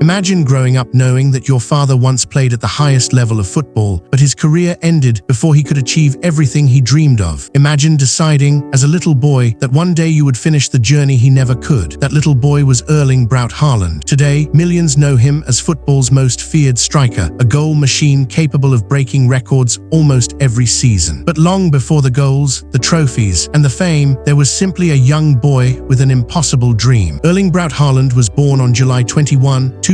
Imagine growing up knowing that your father once played at the highest level of football, but his career ended before he could achieve everything he dreamed of. Imagine deciding, as a little boy, that one day you would finish the journey he never could. That little boy was Erling Braut Haaland. Today, millions know him as football's most feared striker, a goal machine capable of breaking records almost every season. But long before the goals, the trophies, and the fame, there was simply a young boy with an impossible dream. Erling Braut Haaland was born on July 21, 2000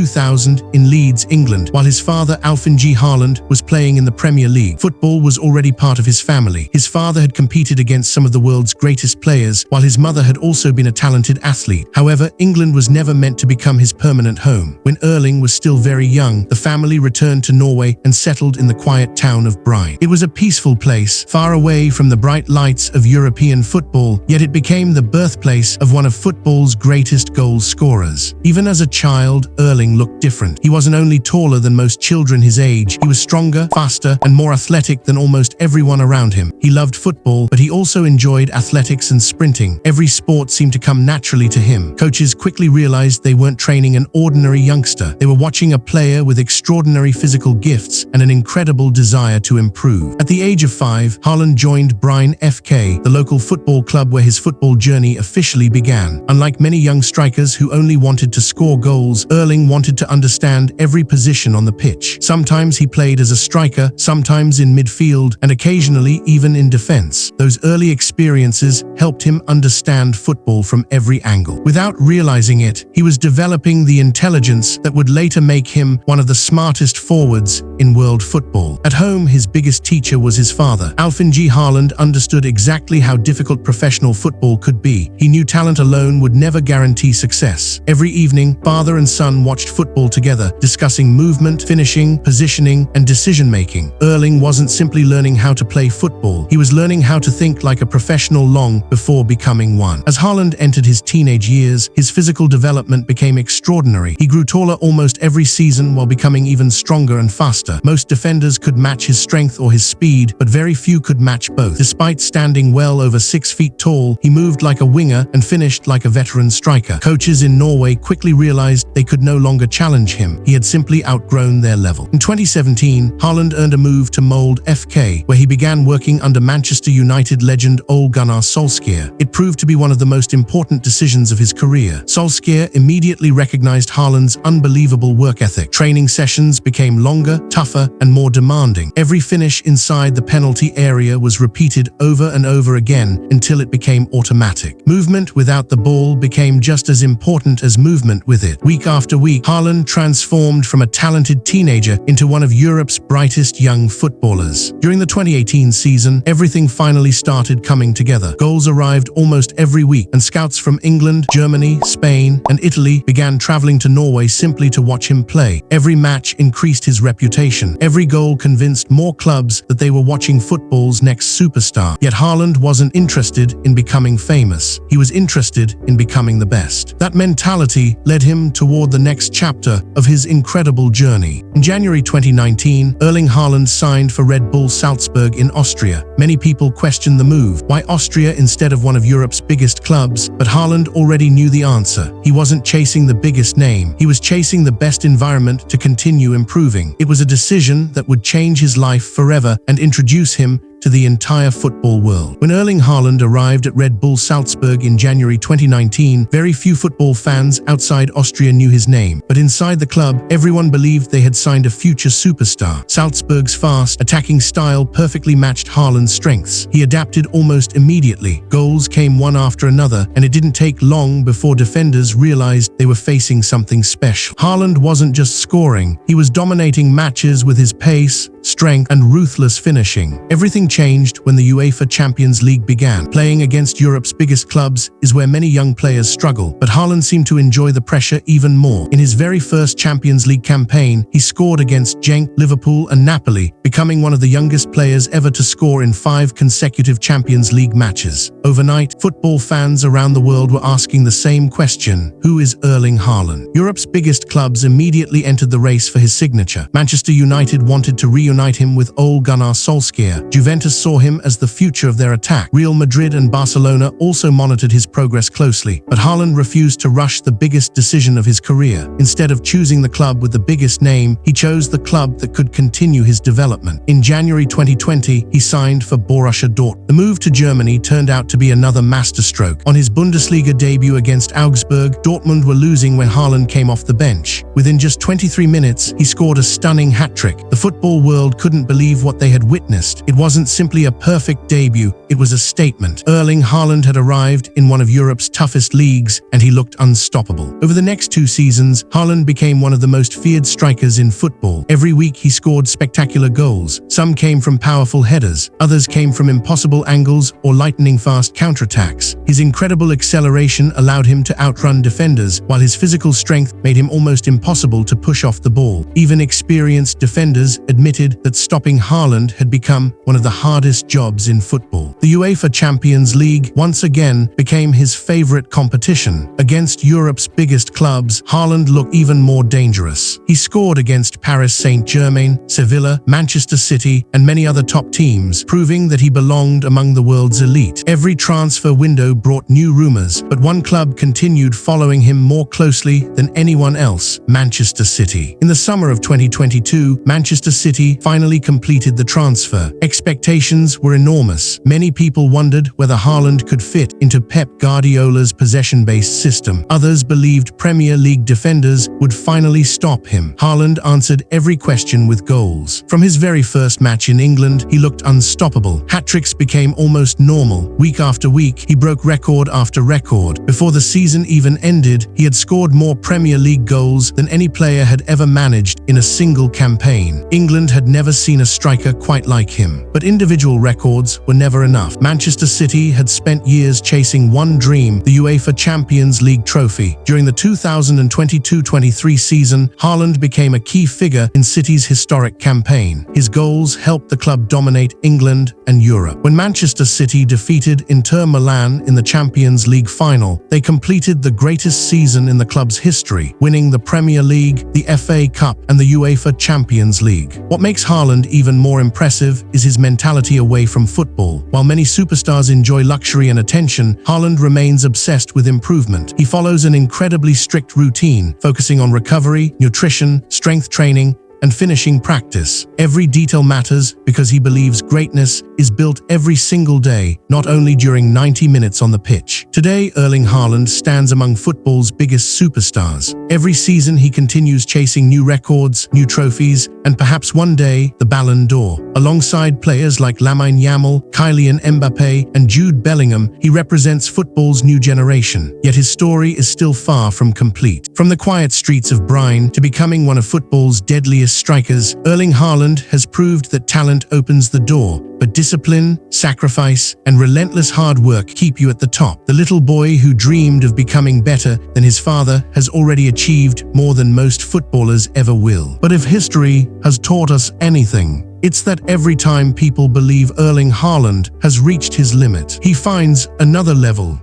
in Leeds, England, while his father Erling Haaland was playing in the Premier League. Football was already part of his family. His father had competed against some of the world's greatest players, while his mother had also been a talented athlete. However, England was never meant to become his permanent home. When Erling was still very young, the family returned to Norway and settled in the quiet town of Bryne. It was a peaceful place, far away from the bright lights of European football, yet it became the birthplace of one of football's greatest goal scorers. Even as a child, Erling looked different. He wasn't only taller than most children his age, he was stronger, faster, and more athletic than almost everyone around him. He loved football, but he also enjoyed athletics and sprinting. Every sport seemed to come naturally to him. Coaches quickly realized they weren't training an ordinary youngster. They were watching a player with extraordinary physical gifts and an incredible desire to improve. At the age of 5, Haaland joined Bryne FK, the local football club where his football journey officially began. Unlike many young strikers who only wanted to score goals, Erling wanted to understand every position on the pitch. Sometimes he played as a striker, sometimes in midfield, and occasionally even in defense. Those early experiences helped him understand football from every angle. Without realizing it, he was developing the intelligence that would later make him one of the smartest forwards in world football. At home, his biggest teacher was his father. Erling Haaland understood exactly how difficult professional football could be. He knew talent alone would never guarantee success. Every evening, father and son watched football together, discussing movement, finishing, positioning, and decision-making. Erling wasn't simply learning how to play football. He was learning how to think like a professional long before becoming one. As Haaland entered his teenage years, his physical development became extraordinary. He grew taller almost every season while becoming even stronger and faster. Most defenders could match his strength or his speed, but very few could match both. Despite standing well over 6 feet tall, he moved like a winger and finished like a veteran striker. Coaches in Norway quickly realized they could no longer challenge him. He had simply outgrown their level. In 2017, Haaland earned a move to Molde FK, where he began working under Manchester United legend Ole Gunnar Solskjær. It proved to be one of the most important decisions of his career. Solskjær immediately recognized Haaland's unbelievable work ethic. Training sessions became longer, tougher, and more demanding. Every finish inside the penalty area was repeated over and over again until it became automatic. Movement without the ball became just as important as movement with it. Week after week, Haaland transformed from a talented teenager into one of Europe's brightest young footballers. During the 2018 season, everything finally started coming together. Goals arrived almost every week, and scouts from England, Germany, Spain, and Italy began traveling to Norway simply to watch him play. Every match increased his reputation. Every goal convinced more clubs that they were watching football's next superstar. Yet Haaland wasn't interested in becoming famous. He was interested in becoming the best. That mentality led him toward the next chapter of his incredible journey. In January 2019, Erling Haaland signed for Red Bull Salzburg in Austria. Many people questioned the move. Why Austria instead of one of Europe's biggest clubs? But Haaland already knew the answer. He wasn't chasing the biggest name. He was chasing the best environment to continue improving. It was a decision that would change his life forever and introduce him to the entire football world. When Erling Haaland arrived at Red Bull Salzburg in January 2019, very few football fans outside Austria knew his name. But inside the club, everyone believed they had signed a future superstar. Salzburg's fast, attacking style perfectly matched Haaland's strengths. He adapted almost immediately. Goals came one after another, and it didn't take long before defenders realized they were facing something special. Haaland wasn't just scoring, he was dominating matches with his pace, strength, and ruthless finishing. Everything changed when the UEFA Champions League began. Playing against Europe's biggest clubs is where many young players struggle, but Haaland seemed to enjoy the pressure even more. In his very first Champions League campaign, he scored against Genk, Liverpool, and Napoli, becoming one of the youngest players ever to score in 5 consecutive Champions League matches. Overnight, football fans around the world were asking the same question: who is Erling Haaland? Europe's biggest clubs immediately entered the race for his signature. Manchester United wanted to reunite him with Ole Gunnar Solskjær. Juventus saw him as the future of their attack. Real Madrid and Barcelona also monitored his progress closely, but Haaland refused to rush the biggest decision of his career. Instead of choosing the club with the biggest name, he chose the club that could continue his development. In January 2020, he signed for Borussia Dortmund. The move to Germany turned out to be another masterstroke. On his Bundesliga debut against Augsburg, Dortmund were losing when Haaland came off the bench. Within just 23 minutes, he scored a stunning hat-trick. The football world couldn't believe what they had witnessed. It wasn't simply a perfect debut, it was a statement. Erling Haaland had arrived in one of Europe's toughest leagues, and he looked unstoppable. Over the next 2 seasons, Haaland became one of the most feared strikers in football. Every week he scored spectacular goals. Some came from powerful headers, others came from impossible angles or lightning-fast counterattacks. His incredible acceleration allowed him to outrun defenders, while his physical strength made him almost impossible to push off the ball. Even experienced defenders admitted that stopping Haaland had become one of the hardest jobs in football. The UEFA Champions League once again became his favorite competition. Against Europe's biggest clubs, Haaland looked even more dangerous. He scored against Paris Saint-Germain, Sevilla, Manchester City, and many other top teams, proving that he belonged among the world's elite. Every transfer window brought new rumors, but one club continued following him more closely than anyone else: Manchester City. In the summer of 2022, Manchester City finally completed the transfer. Expectations were enormous. Many people wondered whether Haaland could fit into Pep Guardiola's possession-based system. Others believed Premier League defenders would finally stop him. Haaland answered every question with goals. From his very first match in England, he looked unstoppable. Hat-tricks became almost normal. Week after week, he broke record after record. Before the season even ended, he had scored more Premier League goals than any player had ever managed in a single campaign. England had never seen a striker quite like him. But individual records were never enough. Manchester City had spent years chasing one dream: the UEFA Champions League trophy. During the 2022-23 season, Haaland became a key figure in City's historic campaign. His goals helped the club dominate England and Europe. When Manchester City defeated Inter Milan in the Champions League final, they completed the greatest season in the club's history, winning the Premier League, the FA Cup, and the UEFA Champions League. What makes Haaland even more impressive is his mentality away from football. While many superstars enjoy luxury and attention, Haaland remains obsessed with improvement. He follows an incredibly strict routine, focusing on recovery, nutrition, strength training, and finishing practice. Every detail matters because he believes greatness is built every single day, not only during 90 minutes on the pitch. Today, Erling Haaland stands among football's biggest superstars. Every season, he continues chasing new records, new trophies, and perhaps one day, the Ballon d'Or. Alongside players like Lamine Yamal, Kylian Mbappé, and Jude Bellingham, he represents football's new generation. Yet his story is still far from complete. From the quiet streets of Bryne to becoming one of football's deadliest strikers, Erling Haaland has proved that talent opens the door, but discipline, sacrifice, and relentless hard work keep you at the top. The little boy who dreamed of becoming better than his father has already achieved more than most footballers ever will. But if history has taught us anything, it's that every time people believe Erling Haaland has reached his limit, he finds another level.